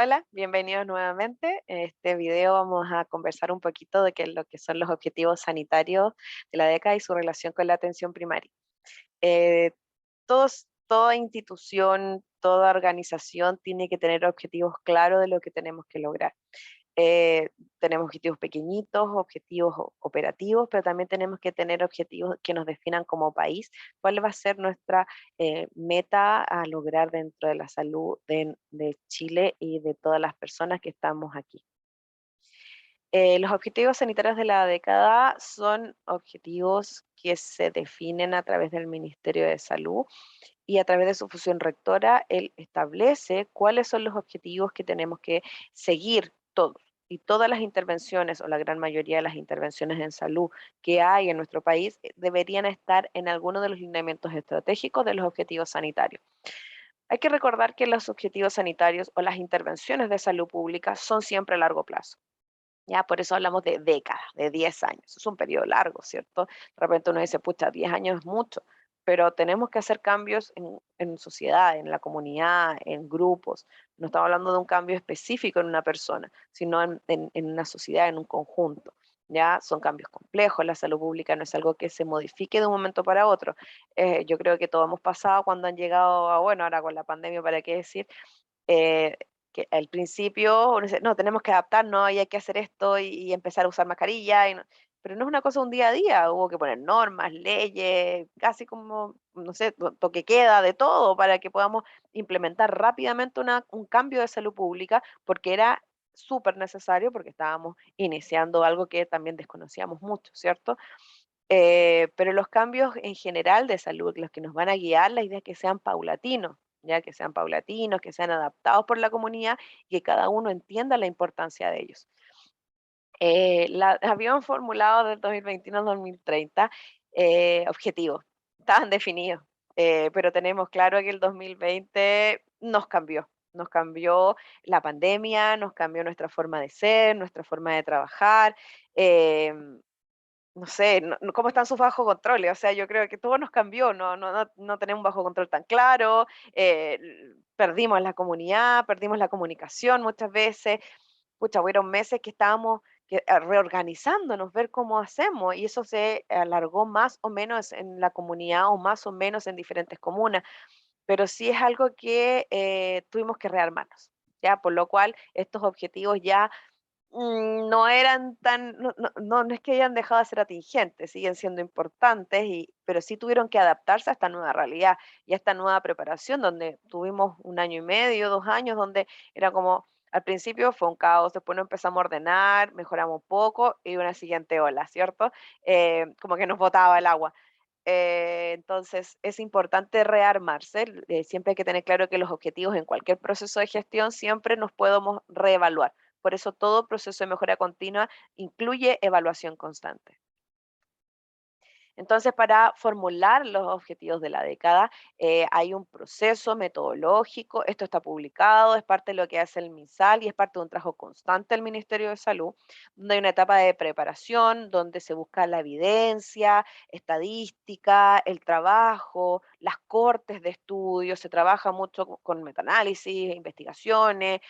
Hola, bienvenidos nuevamente. En este video vamos a conversar un poquito de lo que son los objetivos sanitarios de la década y su relación con la atención primaria. Eh, toda institución, toda organización tiene que tener objetivos claros de lo que tenemos que lograr. Tenemos objetivos pequeñitos, objetivos operativos, pero también tenemos que tener objetivos que nos definan como país. ¿Cuál va a ser nuestra meta a lograr dentro de la salud de Chile y de todas las personas que estamos aquí? Los objetivos sanitarios de la década son objetivos que se definen a través del Ministerio de Salud y a través de su función rectora, él establece cuáles son los objetivos que tenemos que seguir todos. Y todas las intervenciones, o la gran mayoría de las intervenciones en salud que hay en nuestro país, deberían estar en alguno de los lineamientos estratégicos de los objetivos sanitarios. Hay que recordar que los objetivos sanitarios o las intervenciones de salud pública son siempre a largo plazo. Ya, por eso hablamos de décadas, de 10 años. Es un periodo largo, ¿cierto? De repente uno dice, pucha, 10 años es mucho, pero tenemos que hacer cambios en sociedad, en la comunidad, en grupos. No estamos hablando de un cambio específico en una persona, sino en una sociedad, en un conjunto. Ya son cambios complejos, la salud pública no es algo que se modifique de un momento para otro. Yo creo que todos hemos pasado cuando han llegado a, bueno, ahora con la pandemia, ¿para qué decir? eh, que al principio uno dice, no, tenemos que adaptarnos y hay que hacer esto y empezar a usar mascarilla, pero no es una cosa un día a día, hubo que poner normas, leyes, casi como, no sé, toque queda de todo para que podamos implementar rápidamente un cambio de salud pública, porque era súper necesario, porque estábamos iniciando algo que también desconocíamos mucho, ¿cierto? Pero los cambios en general de salud, los que nos van a guiar, la idea es que sean paulatinos, ya que sean paulatinos, que sean adaptados por la comunidad y que cada uno entienda la importancia de ellos. Habían formulado del 2021 al 2030 objetivos, estaban definidos, pero tenemos claro que el 2020 nos cambió la pandemia, nos cambió nuestra forma de ser, nuestra forma de trabajar. em, no sé, cómo están sus bajos controles. O sea, yo creo que todo nos cambió, no tenemos un bajo control tan claro, perdimos la comunidad, perdimos la comunicación muchas veces. Pucha, hubieron meses que estábamos reorganizándonos, ver cómo hacemos, y eso se alargó más o menos en la comunidad o más o menos en diferentes comunas, pero sí es algo que tuvimos que rearmarnos, ¿ya? Por lo cual estos objetivos ya no eran tan, no es que hayan dejado de ser atingentes, siguen siendo importantes, pero sí tuvieron que adaptarse a esta nueva realidad y a esta nueva preparación, donde tuvimos un año y medio, 2 años, donde era como, al principio fue un caos, después nos empezamos a ordenar, mejoramos un poco y una siguiente ola, ¿cierto? Como que nos botaba el agua. Entonces, es importante rearmarse. Siempre hay que tener claro que los objetivos en cualquier proceso de gestión siempre nos podemos reevaluar. Por eso todo proceso de mejora continua incluye evaluación constante. Entonces, para formular los objetivos de la década, hay un proceso metodológico, esto está publicado, es parte de lo que hace el MinSal y es parte de un trabajo constante del Ministerio de Salud, donde hay una etapa de preparación, donde se busca la evidencia, estadística, el trabajo, las cortes de estudios, se trabaja mucho con metaanálisis, investigaciones,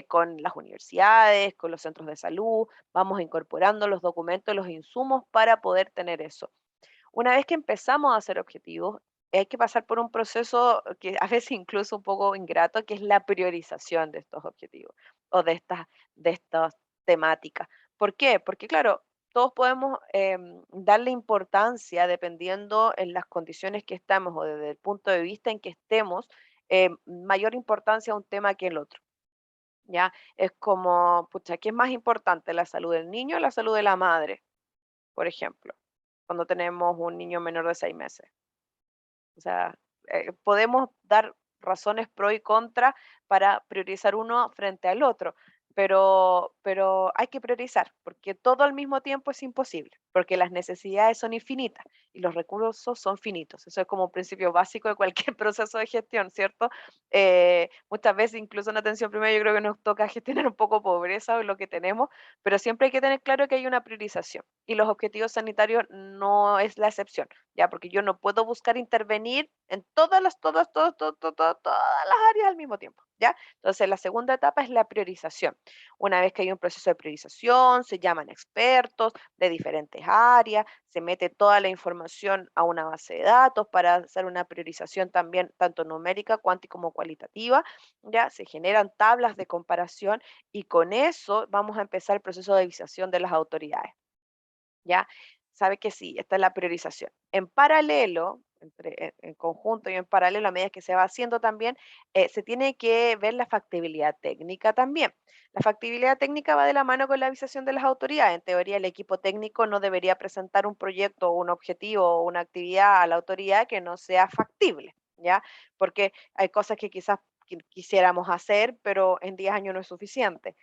con las universidades, con los centros de salud, vamos incorporando los documentos, los insumos para poder tener eso. Una vez que empezamos a hacer objetivos, hay que pasar por un proceso que a veces incluso un poco ingrato, que es la priorización de estos objetivos o de estas temáticas. ¿Por qué? Porque claro, todos podemos darle importancia dependiendo en las condiciones que estamos o desde el punto de vista en que estemos, mayor importancia a un tema que el otro. ¿Ya? Es como, pucha, ¿qué es más importante? ¿La salud del niño o la salud de la madre? Por ejemplo, cuando tenemos un niño menor de 6 meses. O sea, podemos dar razones pro y contra para priorizar uno frente al otro, pero hay que priorizar, porque todo al mismo tiempo es imposible, porque las necesidades son infinitas. y los recursos son finitos. Eso es como un principio básico de cualquier proceso de gestión, ¿cierto? Muchas veces, incluso en atención primaria, yo creo que nos toca gestionar un poco pobreza o lo que tenemos, pero siempre hay que tener claro que hay una priorización y los objetivos sanitarios no es la excepción, ¿ya? Porque yo no puedo buscar intervenir en todas las áreas al mismo tiempo, ¿ya? Entonces, la segunda etapa es la priorización. Una vez que hay un proceso de priorización, se llaman expertos de diferentes áreas, se mete toda la información a una base de datos para hacer una priorización también tanto numérica, cuántica como cualitativa, ya se generan tablas de comparación y con eso vamos a empezar el proceso de visación de las autoridades. ¿Ya? Sabe que sí, esta es la priorización. En paralelo, en conjunto y en paralelo, a medida que se va haciendo también, se tiene que ver la factibilidad técnica también. La factibilidad técnica va de la mano con la avisación de las autoridades. En teoría, el equipo técnico no debería presentar un proyecto o un objetivo o una actividad a la autoridad que no sea factible, ¿ya? Porque hay cosas que quizás quisiéramos hacer, pero en 10 años no es suficiente.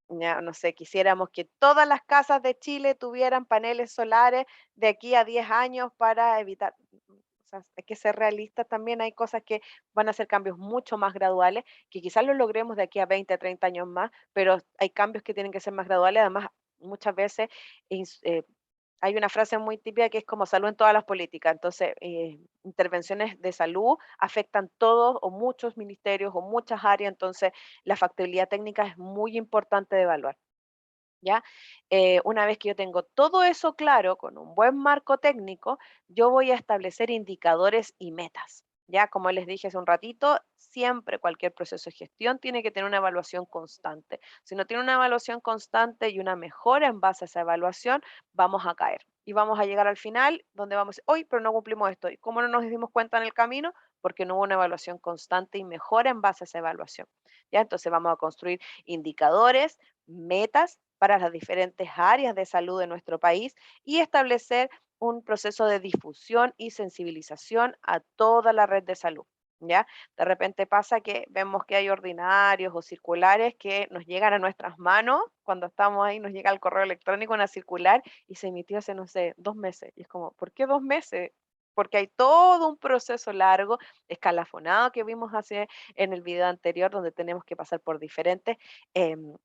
Ya, no sé, quisiéramos que todas las casas de Chile tuvieran paneles solares de aquí a 10 años para evitar, o sea, hay que ser realistas también, hay cosas que van a ser cambios mucho más graduales, que quizás lo logremos de aquí a 20, 30 años más, pero hay cambios que tienen que ser más graduales, además muchas veces hay una frase muy típica que es como salud en todas las políticas. Entonces, intervenciones de salud afectan todos o muchos ministerios o muchas áreas. Entonces, la factibilidad técnica es muy importante de evaluar. ¿Ya? Una vez que yo tengo todo eso claro, con un buen marco técnico, yo voy a establecer indicadores y metas. Ya, como les dije hace un ratito, siempre cualquier proceso de gestión tiene que tener una evaluación constante. Si no tiene una evaluación constante y una mejora en base a esa evaluación, vamos a caer y vamos a llegar al final donde vamos, hoy, pero no cumplimos esto. ¿Y cómo no nos dimos cuenta en el camino? Porque no hubo una evaluación constante y mejora en base a esa evaluación. ¿Ya? Entonces vamos a construir indicadores, metas para las diferentes áreas de salud de nuestro país y establecer un proceso de difusión y sensibilización a toda la red de salud. ¿Ya? De repente pasa que vemos que hay ordinarios o circulares que nos llegan a nuestras manos cuando estamos ahí, nos llega el correo electrónico una circular y se emitió hace, no sé, 2 meses. Y es como, ¿por qué 2 meses? Porque hay todo un proceso largo, escalafonado que vimos hace en el video anterior, donde tenemos que pasar por diferentes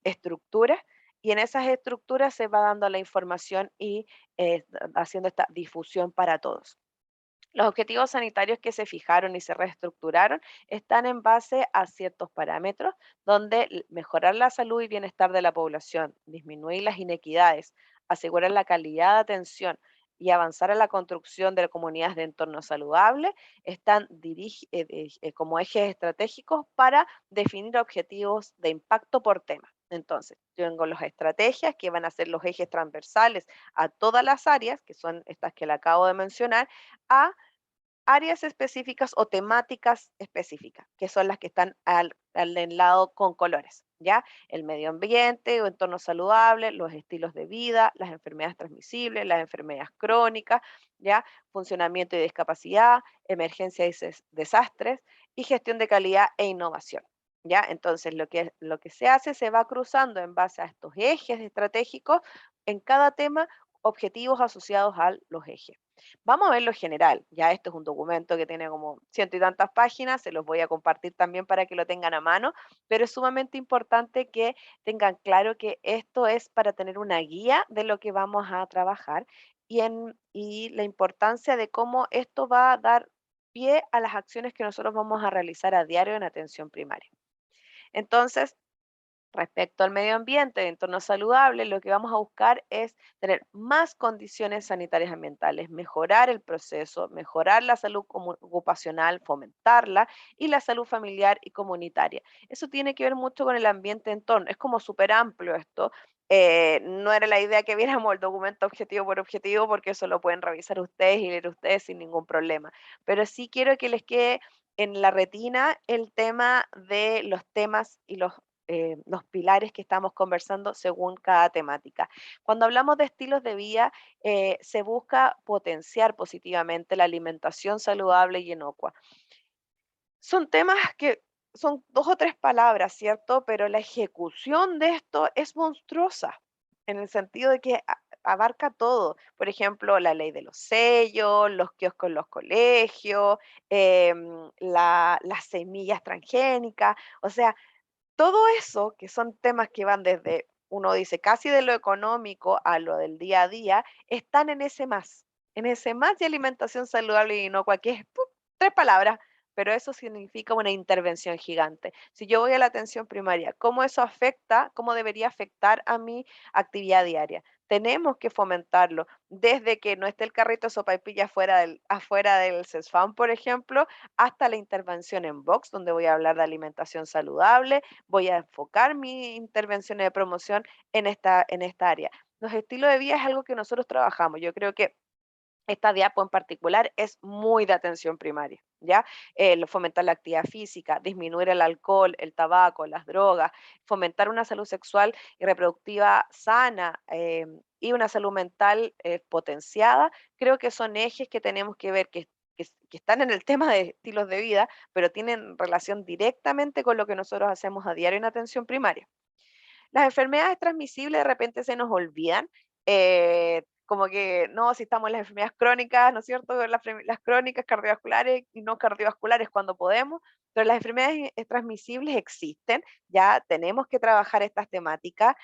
estructuras y en esas estructuras se va dando la información y haciendo esta difusión para todos. Los objetivos sanitarios que se fijaron y se reestructuraron están en base a ciertos parámetros, donde mejorar la salud y bienestar de la población, disminuir las inequidades, asegurar la calidad de atención y avanzar en la construcción de comunidades de entorno saludable, están como ejes estratégicos para definir objetivos de impacto por tema. Entonces, yo tengo las estrategias que van a ser los ejes transversales a todas las áreas, que son estas que le acabo de mencionar, a áreas específicas o temáticas específicas, que son las que están al lado con colores, ¿ya? El medio ambiente o entorno saludable, los estilos de vida, las enfermedades transmisibles, las enfermedades crónicas, ¿ya? Funcionamiento y discapacidad, emergencia y desastres y gestión de calidad e innovación. ¿Ya? Entonces, lo que se hace se va cruzando en base a estos ejes estratégicos en cada tema, objetivos asociados a los ejes. Vamos a ver lo general. Ya esto es un documento que tiene como ciento y tantas páginas, se los voy a compartir también para que lo tengan a mano, pero es sumamente importante que tengan claro que esto es para tener una guía de lo que vamos a trabajar y la importancia de cómo esto va a dar pie a las acciones que nosotros vamos a realizar a diario en atención primaria. Entonces, respecto al medio ambiente, entorno saludable, lo que vamos a buscar es tener más condiciones sanitarias ambientales, mejorar el proceso, mejorar la salud ocupacional, fomentarla y la salud familiar y comunitaria. Eso tiene que ver mucho con el ambiente entorno. Es como súper amplio esto. No era la idea que viéramos el documento objetivo por objetivo, porque eso lo pueden revisar ustedes y leer ustedes sin ningún problema. Pero sí quiero que les quede en la retina el tema de los temas y los pilares que estamos conversando según cada temática. Cuando hablamos de estilos de vida, se busca potenciar positivamente la alimentación saludable y inocua. Son temas que son 2 o 3 palabras, ¿cierto? Pero la ejecución de esto es monstruosa, en el sentido de que abarca todo. Por ejemplo, la ley de los sellos, los kioscos en los colegios, las semillas transgénicas, o sea, todo eso, que son temas que van desde, uno dice, casi de lo económico a lo del día a día, están en ese más de alimentación saludable y inocua, que es ¡pum! 3 palabras, pero eso significa una intervención gigante. Si yo voy a la atención primaria, ¿cómo eso afecta, cómo debería afectar a mi actividad diaria? Tenemos que fomentarlo, desde que no esté el carrito de sopaipilla afuera del CESFAM, por ejemplo, hasta la intervención en box, donde voy a hablar de alimentación saludable, voy a enfocar mi intervención de promoción en esta área. Los estilos de vida es algo que nosotros trabajamos. Yo creo que esta diapo en particular es muy de atención primaria, ¿ya? Fomentar la actividad física, disminuir el alcohol, el tabaco, las drogas, fomentar una salud sexual y reproductiva sana y una salud mental potenciada, creo que son ejes que tenemos que ver que están en el tema de estilos de vida, pero tienen relación directamente con lo que nosotros hacemos a diario en atención primaria. Las enfermedades transmisibles de repente se nos olvidan, como que no, si estamos en las enfermedades crónicas, ¿no es cierto? Las crónicas cardiovasculares y no cardiovasculares cuando podemos, pero las enfermedades transmisibles existen, ya tenemos que trabajar estas temáticas,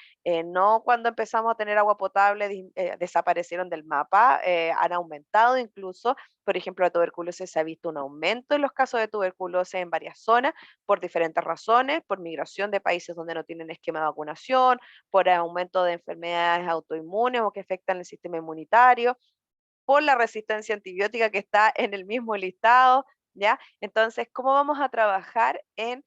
no cuando empezamos a tener agua potable desaparecieron del mapa, han aumentado incluso, por ejemplo, la tuberculosis se ha visto un aumento en los casos de tuberculosis en varias zonas, por diferentes razones, por migración de países donde no tienen esquema de vacunación, por aumento de enfermedades autoinmunes o que afectan el sistema inmunitario, por la resistencia antibiótica que está en el mismo listado, ¿ya? Entonces, ¿cómo vamos a trabajar en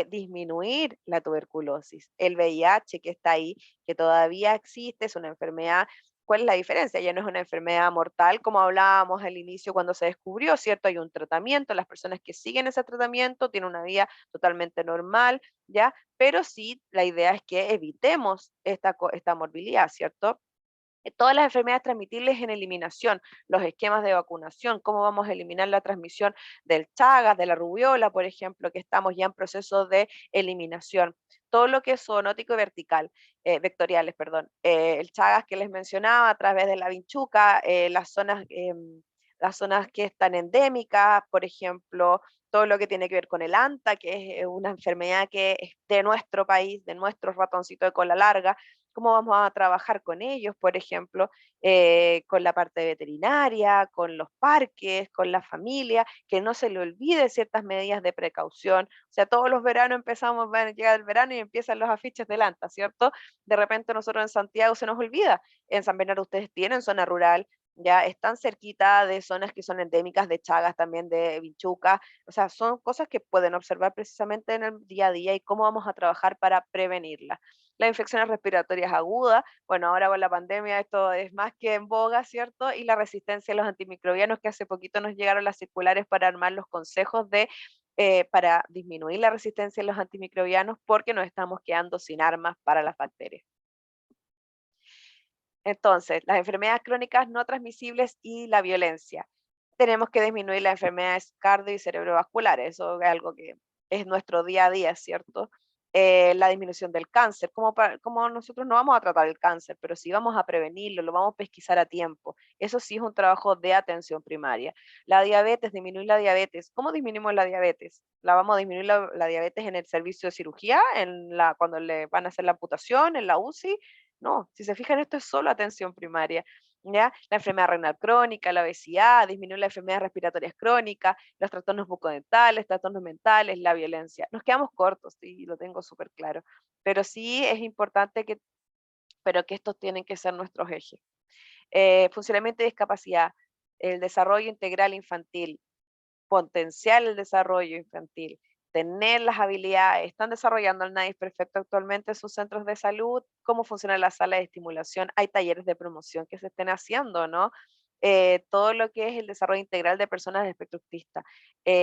disminuir la tuberculosis? El VIH que está ahí, que todavía existe, es una enfermedad. ¿Cuál es la diferencia? Ya no es una enfermedad mortal, como hablábamos al inicio cuando se descubrió, ¿cierto? Hay un tratamiento, las personas que siguen ese tratamiento tienen una vida totalmente normal, ¿ya? Pero sí, la idea es que evitemos esta morbilidad, ¿cierto? Todas las enfermedades transmitibles en eliminación, los esquemas de vacunación, cómo vamos a eliminar la transmisión del Chagas, de la rubiola, por ejemplo, que estamos ya en proceso de eliminación. Todo lo que es zoonótico y vectoriales, perdón. El Chagas que les mencionaba a través de la vinchuca, las zonas que están endémicas, por ejemplo, todo lo que tiene que ver con el ANTA, que es una enfermedad que es de nuestro país, de nuestro ratoncito de cola larga, cómo vamos a trabajar con ellos, por ejemplo, con la parte veterinaria, con los parques, con la familia, que no se le olvide ciertas medidas de precaución. O sea, todos los veranos empezamos, van a llegar el verano y empiezan los afiches de Lanta, ¿cierto? De repente nosotros en Santiago se nos olvida. En San Bernardo ustedes tienen zona rural, ya están cerquita de zonas que son endémicas de Chagas, también de Vinchuca. O sea, son cosas que pueden observar precisamente en el día a día y cómo vamos a trabajar para prevenirlas. Las infecciones respiratorias agudas, bueno, ahora con la pandemia esto es más que en boga, ¿cierto? Y la resistencia a los antimicrobianos, que hace poquito nos llegaron las circulares para armar los consejos para disminuir la resistencia a los antimicrobianos, porque nos estamos quedando sin armas para las bacterias. Entonces, las enfermedades crónicas no transmisibles y la violencia. Tenemos que disminuir las enfermedades cardio y cerebrovasculares, eso es algo que es nuestro día a día, ¿cierto? La disminución del cáncer, como nosotros no vamos a tratar el cáncer, pero sí vamos a prevenirlo, lo vamos a pesquisar a tiempo. Eso sí es un trabajo de atención primaria. La diabetes, disminuir la diabetes. ¿Cómo disminuimos la diabetes? La vamos a disminuir la diabetes en el servicio de cirugía, cuando le van a hacer la amputación, en la UCI. No, si se fijan, esto es solo atención primaria. ¿Ya? La enfermedad renal crónica, la obesidad, disminuir las enfermedades respiratorias crónicas, los trastornos bucodentales, trastornos mentales, la violencia. Nos quedamos cortos, sí, lo tengo súper claro, pero sí es importante pero que estos tienen que ser nuestros ejes. Funcionamiento y discapacidad, el desarrollo integral infantil, potenciar el desarrollo infantil, tener las habilidades, están desarrollando el NAIS Perfecto actualmente en sus centros de salud, cómo funciona la sala de estimulación, hay talleres de promoción que se estén haciendo, ¿no? Todo lo que es el desarrollo integral de personas de espectro autista.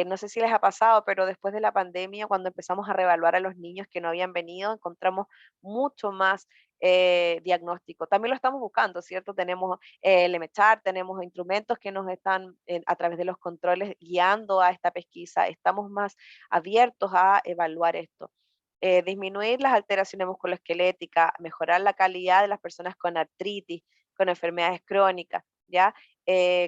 No sé si les ha pasado, pero después de la pandemia, cuando empezamos a reevaluar a los niños que no habían venido, encontramos mucho más diagnóstico. También lo estamos buscando, ¿cierto? Tenemos el MCHAR, tenemos instrumentos que nos están a través de los controles guiando a esta pesquisa. Estamos más abiertos a evaluar esto. Disminuir las alteraciones musculoesqueléticas, mejorar la calidad de las personas con artritis, con enfermedades crónicas, ¿ya?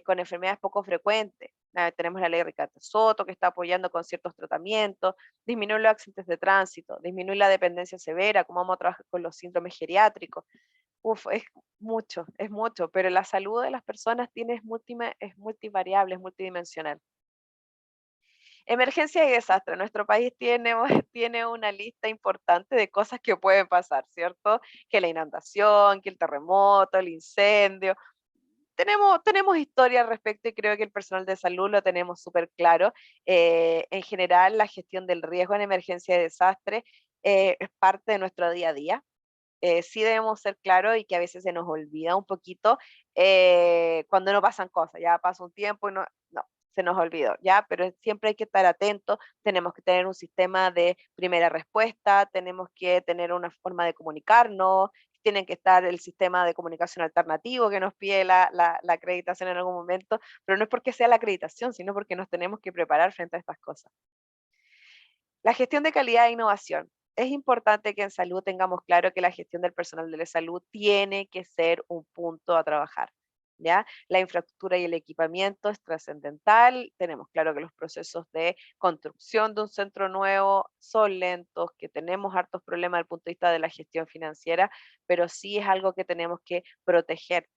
Con enfermedades poco frecuentes. Tenemos la ley Ricardo Soto que está apoyando con ciertos tratamientos, disminuir los accidentes de tránsito, disminuir la dependencia severa, cómo vamos a trabajar con los síndromes geriátricos. Uf, es mucho, pero la salud de las personas es multivariable, es multidimensional. Emergencia y desastre. Nuestro país tiene, tiene una lista importante de cosas que pueden pasar, ¿cierto? Que la inundación, que el terremoto, el incendio. Tenemos historia al respecto y creo que el personal de salud lo tenemos súper claro. En general, la gestión del riesgo en emergencia y desastre es parte de nuestro día a día. Sí debemos ser claros y que a veces se nos olvida un poquito cuando no pasan cosas, ya pasa un tiempo y no, se nos olvidó, ya, pero siempre hay que estar atentos, tenemos que tener un sistema de primera respuesta, tenemos que tener una forma de comunicarnos, tienen que estar el sistema de comunicación alternativo que nos pide la acreditación en algún momento, pero no es porque sea la acreditación, sino porque nos tenemos que preparar frente a estas cosas. La gestión de calidad e innovación. Es importante que en salud tengamos claro que la gestión del personal de la salud tiene que ser un punto a trabajar, ¿ya? La infraestructura y el equipamiento es trascendental. Tenemos claro que los procesos de construcción de un centro nuevo son lentos, que tenemos hartos problemas desde el punto de vista de la gestión financiera, pero sí es algo que tenemos que proteger.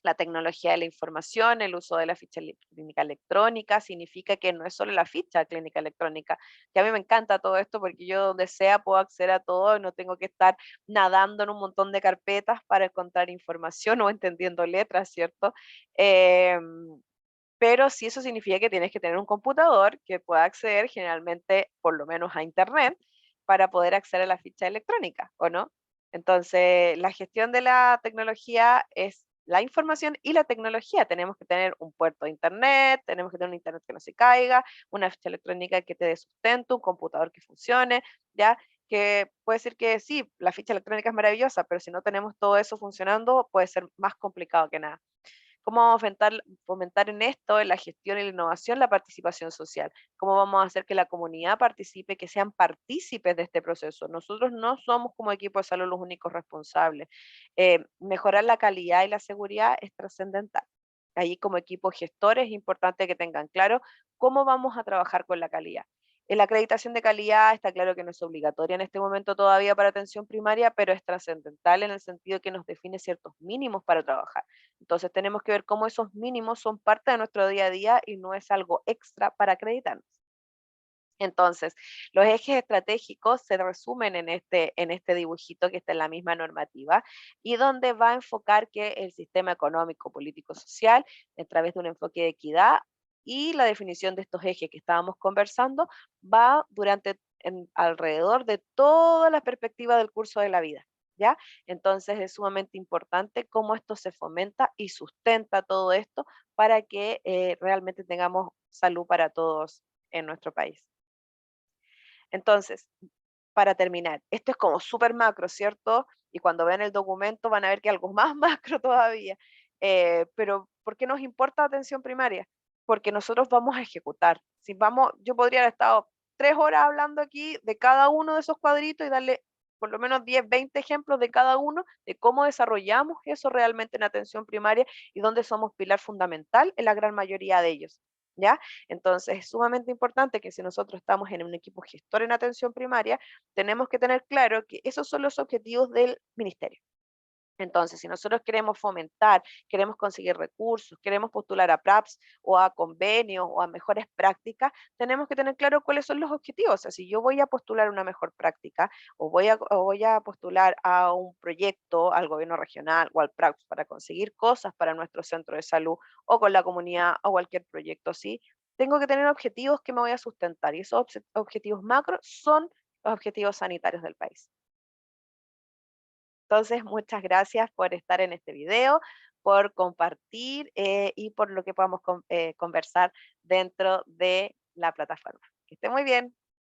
La tecnología de la información, el uso de la ficha clínica electrónica, significa que no es solo la ficha clínica electrónica, que a mí me encanta todo esto porque yo donde sea puedo acceder a todo y no tengo que estar nadando en un montón de carpetas para encontrar información o entendiendo letras, ¿cierto? Pero sí eso significa que tienes que tener un computador que pueda acceder generalmente por lo menos a internet para poder acceder a la ficha electrónica, ¿o no? Entonces, la gestión de la tecnología es la información y la tecnología. Tenemos que tener un puerto de internet, tenemos que tener un internet que no se caiga, una ficha electrónica que te dé sustento, un computador que funcione, ¿ya? Que puede ser que sí, la ficha electrónica es maravillosa, pero si no tenemos todo eso funcionando, puede ser más complicado que nada. ¿Cómo vamos a fomentar en esto, en la gestión y la innovación, la participación social? ¿Cómo vamos a hacer que la comunidad participe, que sean partícipes de este proceso? Nosotros no somos como equipo de salud los únicos responsables. Mejorar la calidad y la seguridad es trascendental. Ahí como equipo gestor es importante que tengan claro cómo vamos a trabajar con la calidad. La acreditación de calidad está claro que no es obligatoria en este momento todavía para atención primaria, pero es trascendental en el sentido que nos define ciertos mínimos para trabajar. Entonces tenemos que ver cómo esos mínimos son parte de nuestro día a día y no es algo extra para acreditarnos. Entonces, los ejes estratégicos se resumen en este dibujito que está en la misma normativa y donde va a enfocar que el sistema económico, político, social, a través de un enfoque de equidad y la definición de estos ejes que estábamos conversando, va alrededor de toda la perspectiva del curso de la vida. ¿Ya? Entonces es sumamente importante cómo esto se fomenta y sustenta todo esto para que realmente tengamos salud para todos en nuestro país. Entonces, para terminar, esto es como súper macro, ¿cierto? Y cuando vean el documento van a ver que algo más macro todavía. Pero, ¿por qué nos importa atención primaria? Porque nosotros vamos a ejecutar. Si vamos, yo podría haber estado 3 horas hablando aquí de cada uno de esos cuadritos y darle por lo menos 10, 20 ejemplos de cada uno, de cómo desarrollamos eso realmente en atención primaria y dónde somos pilar fundamental en la gran mayoría de ellos. ¿Ya? Entonces, es sumamente importante que si nosotros estamos en un equipo gestor en atención primaria, tenemos que tener claro que esos son los objetivos del ministerio. Entonces, si nosotros queremos fomentar, queremos conseguir recursos, queremos postular a PRAPS o a convenios o a mejores prácticas, tenemos que tener claro cuáles son los objetivos. O sea, si yo voy a postular una mejor práctica o voy a postular a un proyecto al gobierno regional o al PRAPS para conseguir cosas para nuestro centro de salud o con la comunidad o cualquier proyecto así, tengo que tener objetivos que me voy a sustentar y esos objetivos macro son los objetivos sanitarios del país. Entonces, muchas gracias por estar en este video, por compartir y por lo que podamos conversar dentro de la plataforma. Que esté muy bien.